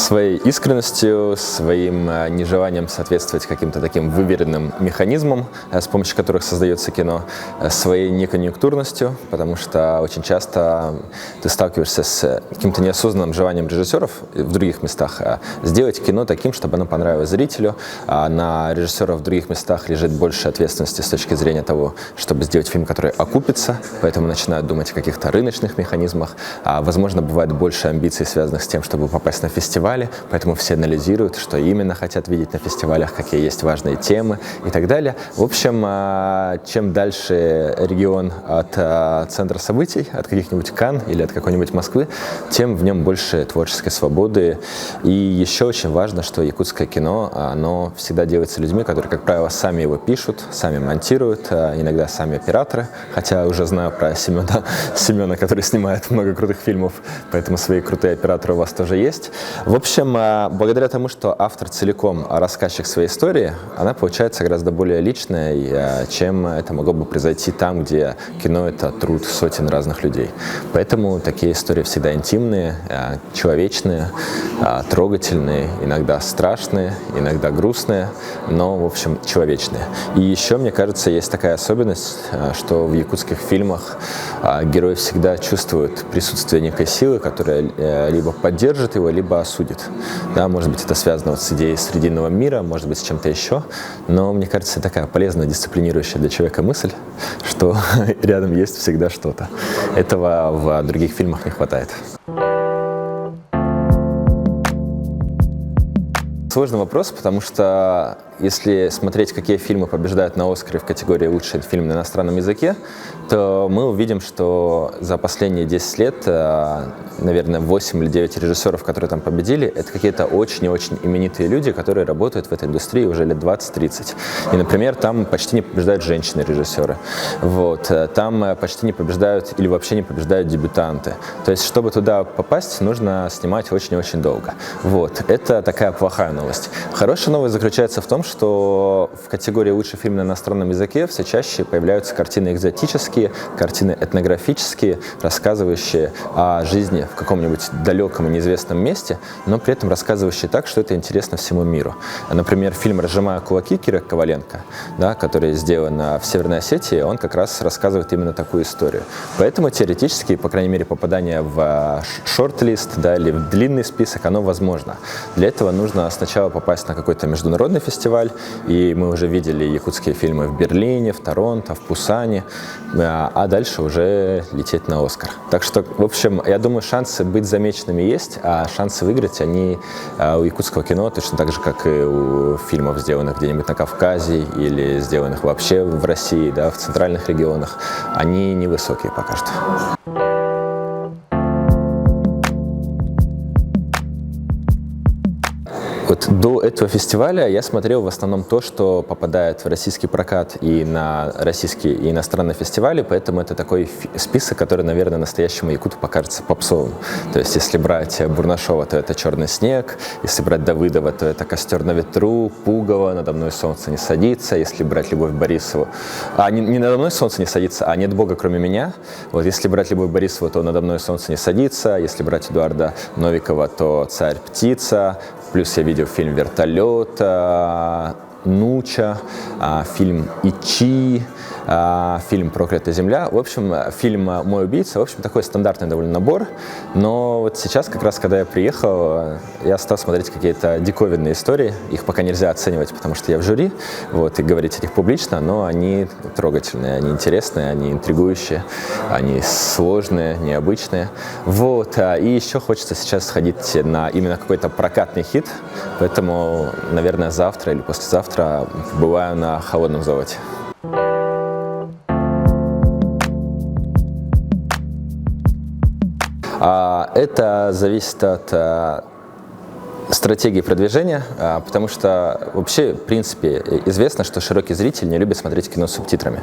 своей искренностью, своим нежеланием соответствовать каким-то таким выверенным механизмам, с помощью которых создается кино, своей неконъюнктурностью, потому что очень часто ты сталкиваешься с каким-то неосознанным желанием режиссеров в других местах сделать кино таким, чтобы оно понравилось зрителю, а на режиссеров в других местах лежит больше ответственности с точки зрения того, чтобы сделать фильм, который окупится, поэтому начинают думать о каких-то рыночных механизмах, возможно, бывает больше амбиций, связанных с тем, чтобы попасть на фестивали, поэтому все анализируют, что именно хотят видеть на фестивалях, какие есть важные темы и так далее. В общем, чем дальше регион от центра событий, от каких-нибудь Канн или от какой-нибудь Москвы, тем в нем больше творческой свободы. И еще очень важно, что якутское кино, оно всегда делается людьми, которые, как правило, сами его пишут, сами монтируют, иногда сами операторы, хотя уже знаю про Семена, который снимает много крутых фильмов, поэтому свои крутые операторы у вас тоже есть. В общем, благодаря тому, что автор целиком рассказчик своей истории, она получается гораздо более личной, чем это могло бы произойти там, где кино — это труд сотен разных людей. Поэтому такие истории всегда интимные, человечные, трогательные, иногда страшные, иногда грустные, но, в общем, человечные. И еще, мне кажется, есть такая особенность, что в якутских фильмах герой всегда чувствует присутствие некой силы, которая либо поддержит его, либо осудит. Да, может быть, это связано с идеей срединного мира, может быть, с чем-то еще, но, мне кажется, такая полезная, дисциплинирующая для человека мысль, что рядом есть всегда что-то. Этого в других фильмах не хватает. Сложный вопрос, потому что если смотреть, какие фильмы побеждают на «Оскаре» в категории «Лучший фильм на иностранном языке», то мы увидим, что за последние 10 лет, наверное, 8 или 9 режиссеров, которые там победили, это какие-то очень и очень именитые люди, которые работают в этой индустрии уже лет 20-30. И, например, там почти не побеждают женщины-режиссеры. Вот. Там почти не побеждают или вообще не побеждают дебютанты. То есть, чтобы туда попасть, нужно снимать очень и очень долго. Вот. Это такая плохая новость. Хорошая новость заключается в том, что в категории «Лучший фильм на иностранном языке» все чаще появляются картины экзотические, картины этнографические, рассказывающие о жизни в каком-нибудь далеком и неизвестном месте, но при этом рассказывающие так, что это интересно всему миру. Например, фильм «Разжимая кулаки» Киры Коваленко, да, который сделан в Северной Осетии, он как раз рассказывает именно такую историю. Поэтому теоретически, по крайней мере, попадание в шорт-лист, да, или в длинный список, оно возможно. Для этого нужно сначала попасть на какой-то международный фестиваль, и мы уже видели якутские фильмы в Берлине, в Торонто, в Пусане, а дальше уже лететь на «Оскар». Так что, в общем, я думаю, шансы быть замеченными есть, а шансы выиграть, они у якутского кино точно так же, как и у фильмов, сделанных где-нибудь на Кавказе или сделанных вообще в России, да, в центральных регионах, они невысокие пока что. Вот до этого фестиваля я смотрел в основном то, что попадает в российский прокат и на российские и иностранные фестивали, поэтому это такой список, который, наверное, настоящему якуту покажется попсовым. То есть, если брать Бурнашова, то это «Черный снег», если брать Давыдова, то это «Костер на ветру», Пугова, «Надо мной солнце не садится», если брать Любовь Борисову, не «Надо мной солнце не садится», а «Нет Бога, кроме меня». Вот, если брать Любовь Борисову, то «Надо мной солнце не садится», если брать Эдуарда Новикова, то «Царь-птица», плюс я видел фильм «Вертолет», «Нуча», фильм «Ичи», фильм «Проклятая земля». В общем, фильм «Мой убийца». В общем, такой стандартный довольно набор. Но вот сейчас, как раз, когда я приехал, я стал смотреть какие-то диковинные истории. Их пока нельзя оценивать, потому что я в жюри, вот, и говорить о них публично, но они трогательные, они интересные, они интригующие, они сложные, необычные. Вот. И еще хочется сейчас сходить на именно какой-то прокатный хит, поэтому, наверное, завтра или послезавтра бываю на «Холодном золоте». Это зависит от стратегии продвижения, потому что вообще, в принципе, известно, что широкий зритель не любит смотреть кино с субтитрами.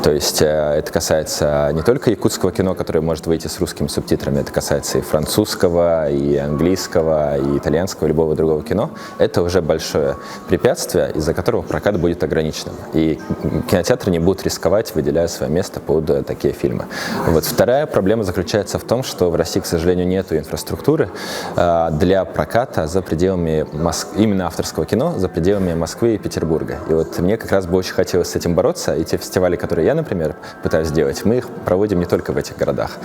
То есть это касается не только якутского кино, которое может выйти с русскими субтитрами, это касается и французского, и английского, и итальянского, любого другого кино. Это уже большое препятствие, из-за которого прокат будет ограниченным. И кинотеатры не будут рисковать, выделяя свое место под такие фильмы. Вот. Вторая проблема заключается в том, что в России, к сожалению, нет инфраструктуры для проката за пределами именно авторского кино, за пределами Москвы и Петербурга. И вот мне как раз бы очень хотелось с этим бороться, и те фестивали, которые я, например, пытаюсь сделать, мы их проводим не только в этих городах.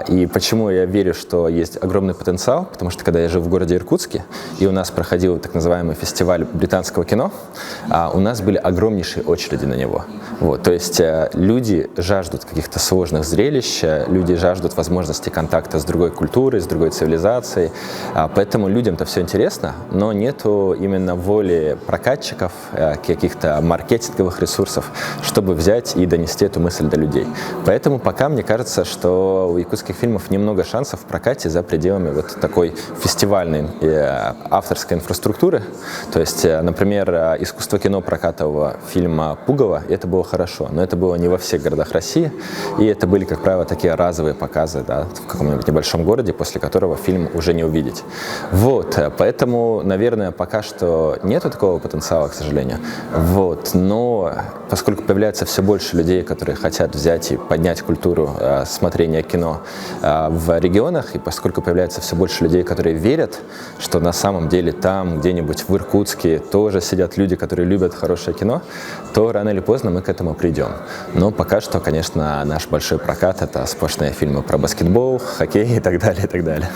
И почему я верю, что есть огромный потенциал, потому что когда я жил в городе Иркутске, и у нас проходил так называемый фестиваль британского кино, у нас были огромнейшие очереди на него. Вот, то есть люди жаждут каких-то сложных зрелищ, люди жаждут возможности контакта с другой культурой, с другой цивилизацией, поэтому людям-то все интересно, но нету именно воли прокатчиков, каких-то маркетинговых ресурсов, чтобы взять и донести эту мысль до людей. Поэтому пока мне кажется, что у якутских фильмов немного шансов в прокате за пределами вот такой фестивальной авторской инфраструктуры. То есть, например, искусство кино прокатового фильма «Пугало» — это было хорошо, но это было не во всех городах России, и это были, как правило, такие разовые показы, да, в каком-нибудь небольшом городе, после которого фильм уже не увидеть. Вот, поэтому, наверное, пока что нету такого потенциала, к сожалению. Вот, но поскольку появляется все больше людей, которые хотят взять и поднять культуру смотрения кино в регионах, и поскольку появляется все больше людей, которые верят, что на самом деле там, где-нибудь в Иркутске, тоже сидят люди, которые любят хорошее кино, то рано или поздно мы к этому придем. Но пока что, конечно, наш большой прокат — это сплошные фильмы про баскетбол, хоккей и так далее, и так далее.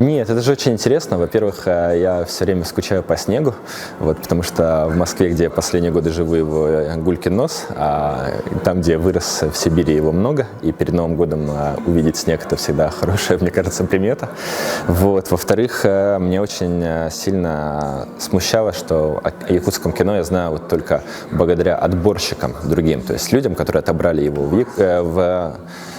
Нет, это же очень интересно. Во-первых, я все время скучаю по снегу, вот, потому что в Москве, где я последние годы живу, его гулькин нос, а там, где я вырос, в Сибири, его много, и перед Новым годом увидеть снег — это всегда хорошая, мне кажется, примета. Вот. Во-вторых, мне очень сильно смущало, что о якутском кино я знаю вот только благодаря отборщикам другим, то есть людям, которые отобрали его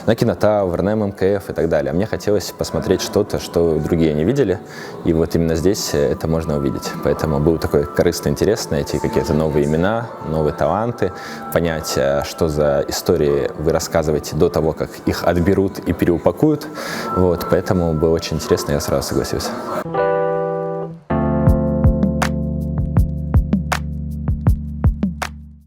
на Кинотавр, на ММКФ и так далее. А мне хотелось посмотреть что-то, что другие не видели, и вот именно здесь это можно увидеть. Поэтому был такой корыстный интерес найти какие-то новые имена, новые таланты, понять, что за истории вы рассказываете до того, как их отберут и переупакуют. Вот, поэтому было очень интересно, я сразу согласился.